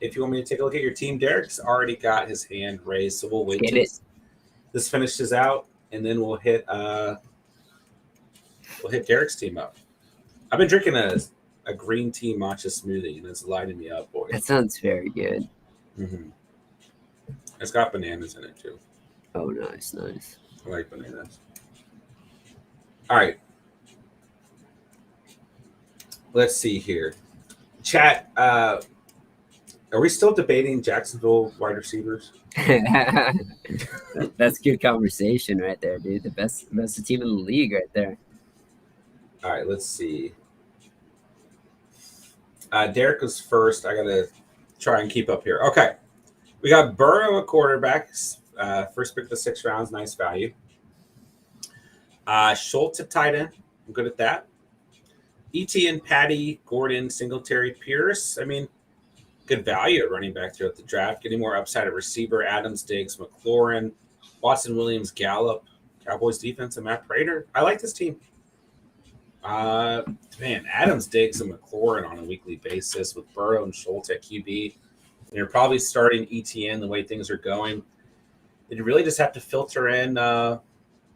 if you want me to take a look at your team. Derek's already got his hand raised, so we'll wait till this finishes out, and then we'll hit Derek's team up. I've been drinking a green tea matcha smoothie, and it's lighting me up, boy. That sounds very good. Mm-hmm. It's got bananas in it too. Oh, nice. I like bananas. All right. Let's see here. Chat, are we still debating Jacksonville wide receivers? That's good conversation right there, dude. The best team in the league right there. All right, let's see. Derek was first. I got to try and keep up here. Okay. We got Burrow at quarterback. First pick of the 6 rounds, nice value. Schultz at tight end. I'm good at that. Etienne, Patty, Gordon, Singletary, Pierce. I mean, good value at running back throughout the draft. Getting more upside at receiver. Adams, Diggs, McLaurin, Watson, Williams, Gallup, Cowboys defense, and Matt Prater. I like this team. Man, Adams, Diggs, and McLaurin on a weekly basis with Burrow and Schultz at QB. And you're probably starting ETN the way things are going. And you really just have to filter in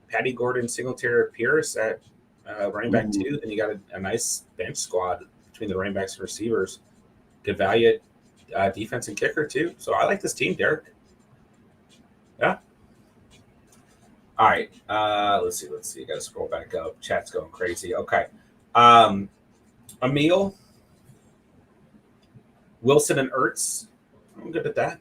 Patty, Gordon, Singletary, Pierce at running back 2. Then you got a nice bench squad between the running backs and receivers. Good value at defense and kicker too. So I like this team, Derek. Yeah. All right. Let's see. Got to scroll back up. Chat's going crazy. Okay. Emil, Wilson, and Ertz. I'm good at that.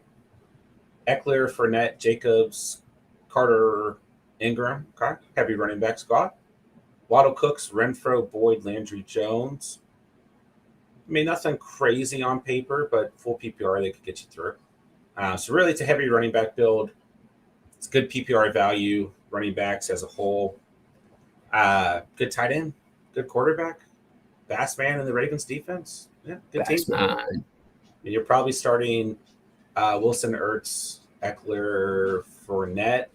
Eckler, Fournette, Jacobs, Carter, Ingram. Okay. Heavy running back squad. Waddle, Cooks, Renfro, Boyd, Landry, Jones. I mean, nothing crazy on paper, but full PPR, they could get you through. So really, it's a heavy running back build. It's good PPR value, running backs as a whole. Good tight end, good quarterback. Bass man in the Ravens defense. Yeah, good team. And you're probably starting Wilson, Ertz, Eckler, Fournette.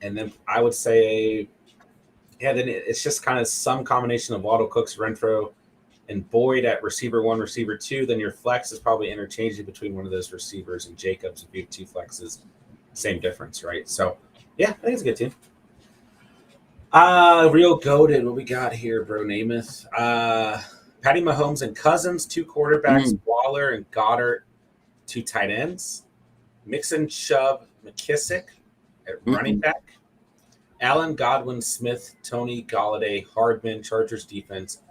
And then I would say, then it's just kind of some combination of Waddle, Cooks, Renfro, and Boyd at receiver 1, receiver 2. Then your flex is probably interchanging between one of those receivers and Jacobs. If you have 2 flexes, same difference, right? So, yeah, I think it's a good team. Real goated. What we got here, bro? Namath. Patty Mahomes and Cousins, 2 quarterbacks. Waller and Goddard, 2 tight ends. Mixon, Chubb, McKissick at running back. Allen, Godwin, Smith, Tony, Galladay, Hardman, Chargers defense,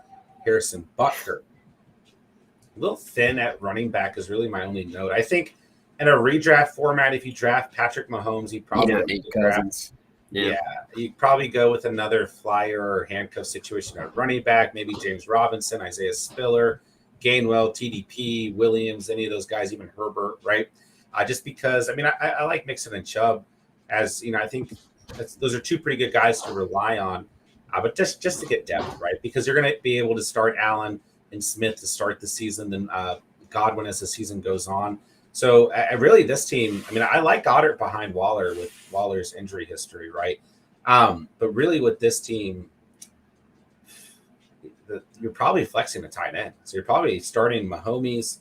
Harrison, Butker. A little thin at running back is really my only note. I think in a redraft format, if you draft Patrick Mahomes, you probably need Cousins. Yeah, you'd probably go with another flyer or handcuff situation at running back, maybe James Robinson, Isaiah Spiller, Gainwell, TDP, Williams, any of those guys, even Herbert, right? Just because, I mean, I like Mixon and Chubb as, I think those are 2 pretty good guys to rely on, but just to get depth, right? Because you're going to be able to start Allen and Smith to start the season, then Godwin as the season goes on. So really this team, I mean, I like Goddard behind Waller with Waller's injury history, right? But really with this team, you're probably flexing a tight end. So you're probably starting Mahomes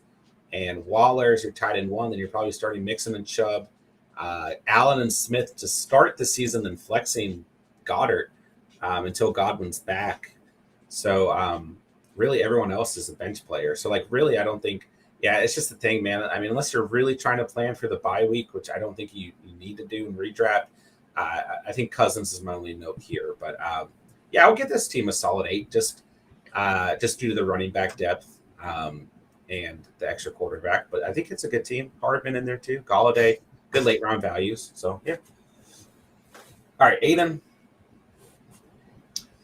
and Waller as your tight end 1. Then you're probably starting Mixon and Chubb, Allen and Smith to start the season, then flexing Goddard until Godwin's back. So really everyone else is a bench player. So really I don't think – it's just the thing, man. I mean, unless you're really trying to plan for the bye week, which I don't think you need to do in redraft, I think Cousins is my only note here. But, I'll give this team a solid 8 just due to the running back depth and the extra quarterback. But I think it's a good team. Hardman in there too. Galladay, good late-round values. So, yeah. All right, Aiden.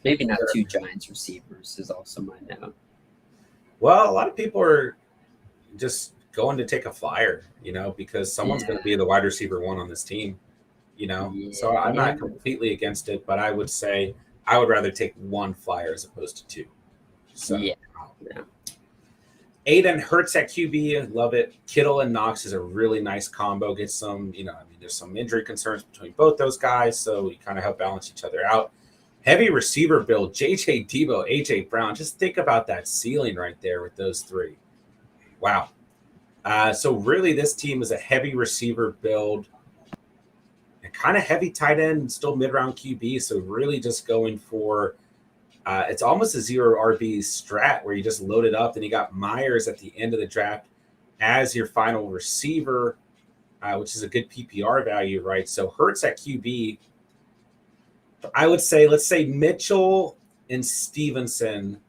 Maybe not 2 Giants receivers is also my note. Well, a lot of people are just going to take a flyer, because someone's going to be the wide receiver 1 on this team, So I'm not completely against it, but I would say I would rather take 1 flyer as opposed to 2. So, Aiden Hurts at QB, love it. Kittle and Knox is a really nice combo. Get some, there's some injury concerns between both those guys, so we kind of help balance each other out. Heavy receiver build, JJ Debo, AJ Brown. Just think about that ceiling right there with those 3. Wow. So really this team is a heavy receiver build and kind of heavy tight end, still mid-round QB. So really just going for it's almost a 0 RB strat where you just load it up. Then you got Myers at the end of the draft as your final receiver, which is a good PPR value, right? So Hurts at QB, I would say, let's say Mitchell and Stevenson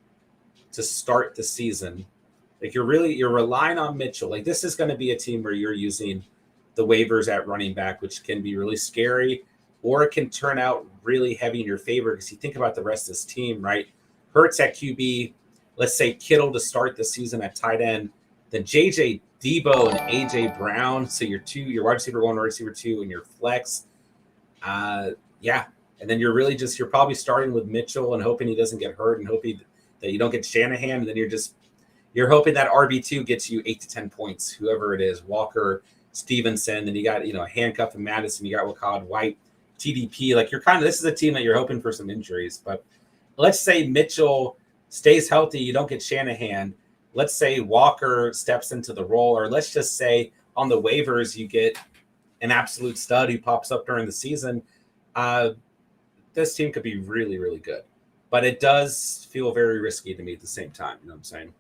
to start the season. Like you're relying on Mitchell. Like this is going to be a team where you're using the waivers at running back, which can be really scary, or it can turn out really heavy in your favor because you think about the rest of this team, right? Hurts at QB, let's say Kittle to start the season at tight end, then JJ Debo and AJ Brown. So your wide receiver 1, wide receiver 2, and your flex. Yeah. And then you're probably starting with Mitchell and hoping he doesn't get hurt and hoping that you don't get Shanahan. And then you're hoping that RB2 gets you 8 to 10 points, whoever it is, Walker, Stevenson. Then you got, a handcuff and Madison. You got Wakad White, TDP. Like this is a team that you're hoping for some injuries. But let's say Mitchell stays healthy. You don't get Shanahan. Let's say Walker steps into the role, or let's just say on the waivers, you get an absolute stud who pops up during the season. This team could be really, really good, but it does feel very risky to me at the same time. You know what I'm saying?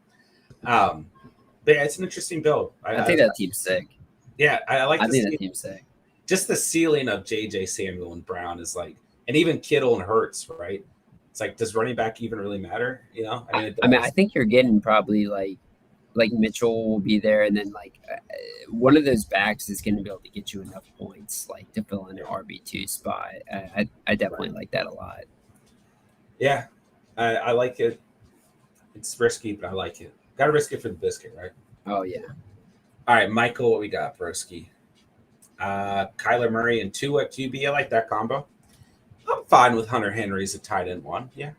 But yeah, it's an interesting build. I think that team's sick. Yeah, I think that team's sick. Just the ceiling of JJ, Samuel, and Brown is like, and even Kittle and Hurts, right? It's like, does running back even really matter? I think you're getting probably like Mitchell will be there, and then one of those backs is going to be able to get you enough points to fill in an RB2 spot. I definitely like that a lot. Yeah, I like it. It's risky, but I like it. Got to risk it for the biscuit, right? Oh yeah. All right, Michael, what we got, broski? Kyler Murray and Tua at QB. I like that combo. I'm fine with Hunter Henry as a tight end 1. Yeah.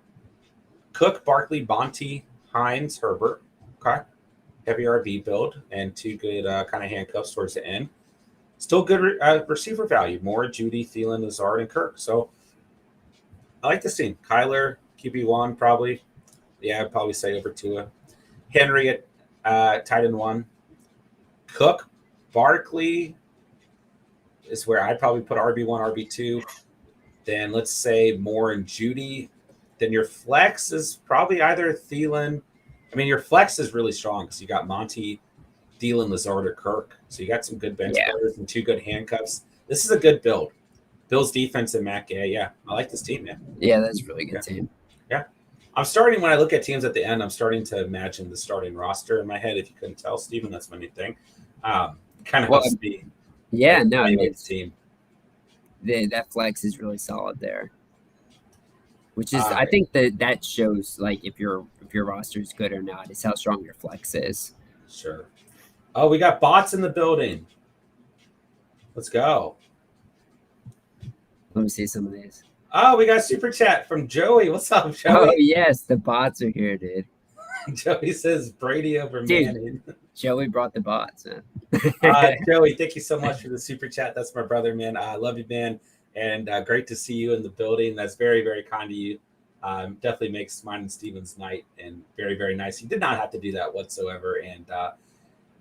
Cook, Barkley, Bonte, Hines, Herbert. Okay. Heavy RB build and 2 good kind of handcuffs towards the end. Still good receiver value. Moore, Judy, Thielen, Lazard, and Kirk. So I like this team. Kyler, QB1 probably. Yeah, I'd probably say over Tua. Henry at tight end 1. Cook, Barkley is where I'd probably put RB1, RB2. Then let's say Moore and Judy. Then your flex is probably either Thielen. I mean, your flex is really strong because you got Monty, Thielen, Lazard, or Kirk. So you got some good bench players and 2 good handcuffs. This is a good build. Bills defense and Matt Gay. Yeah, I like this team, man. Yeah, that's a really good team. Yeah. When I look at teams at the end, I'm starting to imagine the starting roster in my head. If you couldn't tell, Steven, that's my new thing. Kind of helps me. Yeah, no, it's team. That flex is really solid there. Which is, I think that shows if your roster is good or not. It's how strong your flex is. Sure. Oh, we got bots in the building. Let's go. Let me see some of these. Oh, we got super chat from Joey. What's up, Joey? Oh yes, the bots are here, dude. Joey says Brady over Manning. Joey brought the bots, man. Joey, thank you so much for the super chat. That's my brother, man. I love you, man. And great to see you in the building. That's very, very kind of you. Definitely makes mine and Steven's night, and very, very nice. You did not have to do that whatsoever. And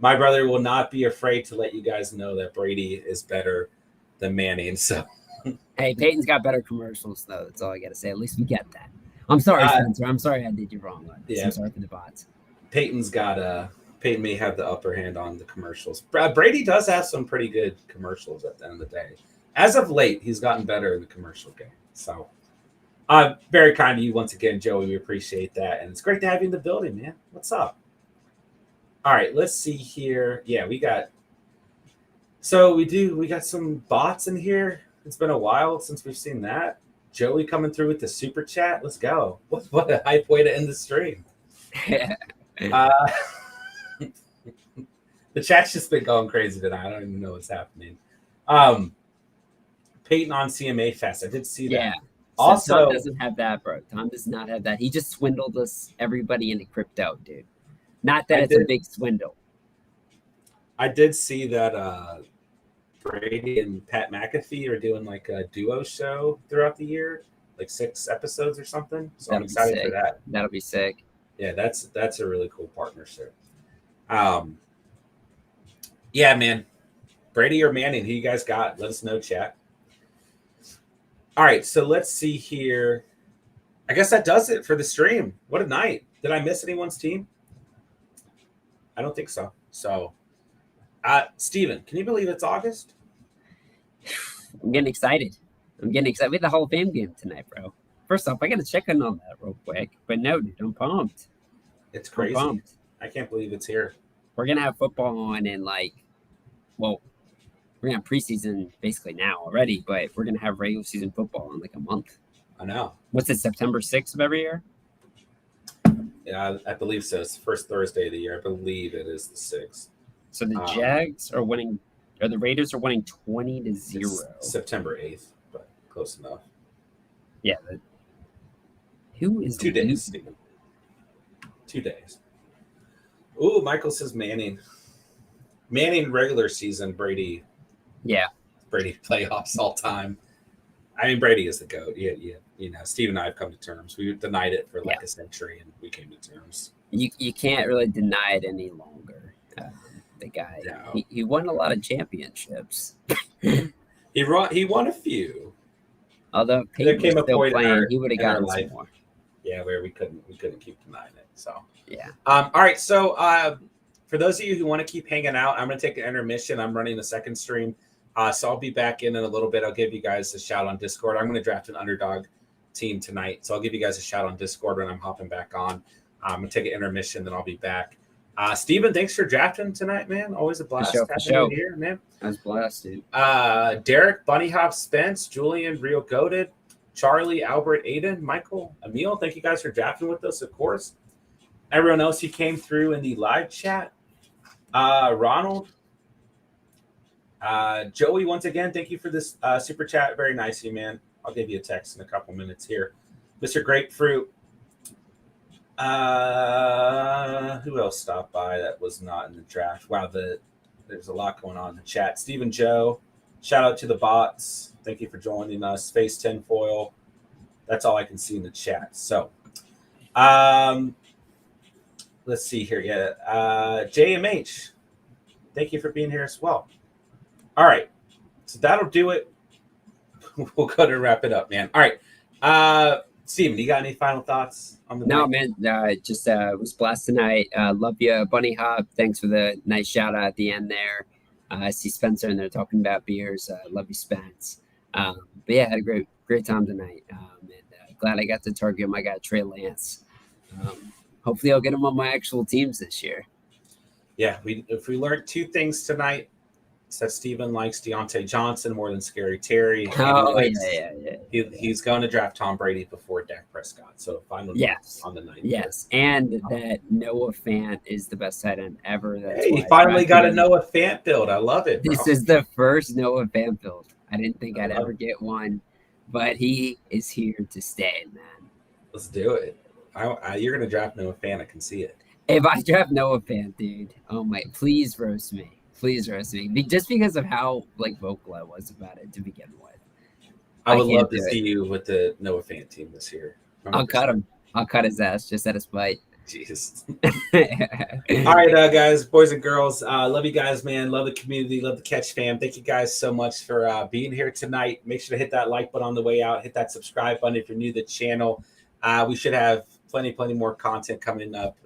my brother will not be afraid to let you guys know that Brady is better than Manning. So, hey, Peyton's got better commercials, though. That's all I got to say. At least we get that. I'm sorry, Spencer. I'm sorry I did you wrong. I'm sorry for the bots. Peyton may have the upper hand on the commercials. Brady does have some pretty good commercials at the end of the day. As of late, he's gotten better in the commercial game. So, very kind of you once again, Joey. We appreciate that. And it's great to have you in the building, man. What's up? All right, let's see here. Yeah, we got some bots in here. It's been a while since we've seen that. Joey coming through with the super chat. Let's go. What a hype way to end the stream. The chat's just been going crazy tonight. I don't even know what's happening. Peyton on CMA Fest. I did see that. Yeah. Also, Tom doesn't have that, bro. Tom does not have that. He just swindled everybody into crypto, dude. Not that it's a big swindle. I did see that Brady and Pat McAfee are doing a duo show throughout the year, 6 episodes or something. So I'm excited for that. That'll be sick. Yeah, that's a really cool partnership. Yeah, man. Brady or Manning, who you guys got? Let us know, chat. All right, so let's see here. I guess that does it for the stream. What a night. Did I miss anyone's team? I don't think so. So, Steven, can you believe it's August? I'm getting excited. We had the Hall of Fame game tonight, bro. First off, I got to check in on that real quick. But no, dude, I'm pumped. It's crazy. I can't believe it's here. We're going to have football on in we're going to have preseason basically now already, but we're going to have regular season football in a month. I know. What's it, September 6th of every year? Yeah, I believe so. It's the first Thursday of the year. I believe it is the 6th. So the Jags are winning, or the Raiders are winning 20-0. September 8th, but close enough. Yeah. Who is 2 days, Stephen? 2 days. Ooh, Michael says Manning. Manning regular season, Brady. Yeah. Brady playoffs all time. I mean, Brady is the GOAT. Yeah. Steve and I have come to terms. We denied it for like a century, and we came to terms. You can't really deny it any longer. The guy, he won a lot of championships. He won a few. Although Peyton was still playing, he would have gotten some more. Yeah, where we couldn't keep denying it. So yeah. All right. So for those of you who want to keep hanging out, I'm going to take an intermission. I'm running the second stream. So I'll be back in a little bit. I'll give you guys a shout on Discord. I'm going to draft an underdog team tonight. So I'll give you guys a shout on Discord when I'm hopping back on. I'm going to take an intermission, then I'll be back. Steven, thanks for drafting tonight, man. Always a blast having you here, man. I was blessed, dude. Derek, Bunny Hop, Spence, Julian, Real Goated, Charlie, Albert, Aiden, Michael, Emil, thank you guys for drafting with us, of course. Everyone else who came through in the live chat. Ronald, Joey, once again, thank you for this super chat. Very nice of you, man. I'll give you a text in a couple minutes here. Mr. Grapefruit. Who else stopped by that was not in the draft? Wow, there's a lot going on in the chat. Stephen Joe, shout out to the bots. Thank you for joining us. Face Tinfoil. That's all I can see in the chat. So, let's see here. Yeah, JMH. Thank you for being here as well. All right, so that'll do it. We'll go to wrap it up, man. All right, Steven, you got any final thoughts on the night? Man. Just was blessed tonight. Love you, Bunny Hop. Thanks for the nice shout out at the end there. I see Spencer in there talking about beers. Love you, Spence. But yeah, had a great time tonight. And glad I got to target my guy Trey Lance. Hopefully, I'll get him on my actual teams this year. Yeah, if we learned two things tonight, it's that Steven likes Deontay Johnson more than Scary Terry. Oh, yeah. He's going to draft Tom Brady before Dak Prescott. So final on the night. Yes, and that Noah Fant is the best tight end ever. Hey, he finally got a Noah Fant build. I love it, bro. This is the first Noah Fant build. I didn't think I'd ever get one, but he is here to stay, man. Let's do it. You're going to draft Noah Fant. I can see it. If I draft Noah Fant, dude, oh my, please roast me. Please roast me. Just because of how vocal I was about it to begin with. I would love to see you with the Noah Fant team this year. 100%. I'll cut him. I'll cut his ass just at a spite. Jesus. All right, guys, boys and girls. Love you guys, man. Love the community. Love the Catch fam. Thank you guys so much for being here tonight. Make sure to hit that like button on the way out. Hit that subscribe button if you're new to the channel. We should have plenty more content coming up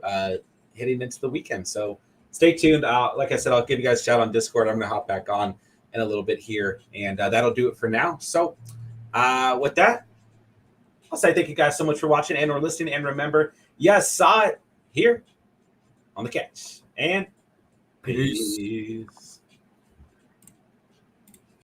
heading into the weekend. So stay tuned. Like I said, I'll give you guys a shout on Discord. I'm going to hop back on in a little bit here, and that'll do it for now. So with that, I'll say thank you guys so much for watching and or listening. And remember, you saw it here on the Catch. And peace.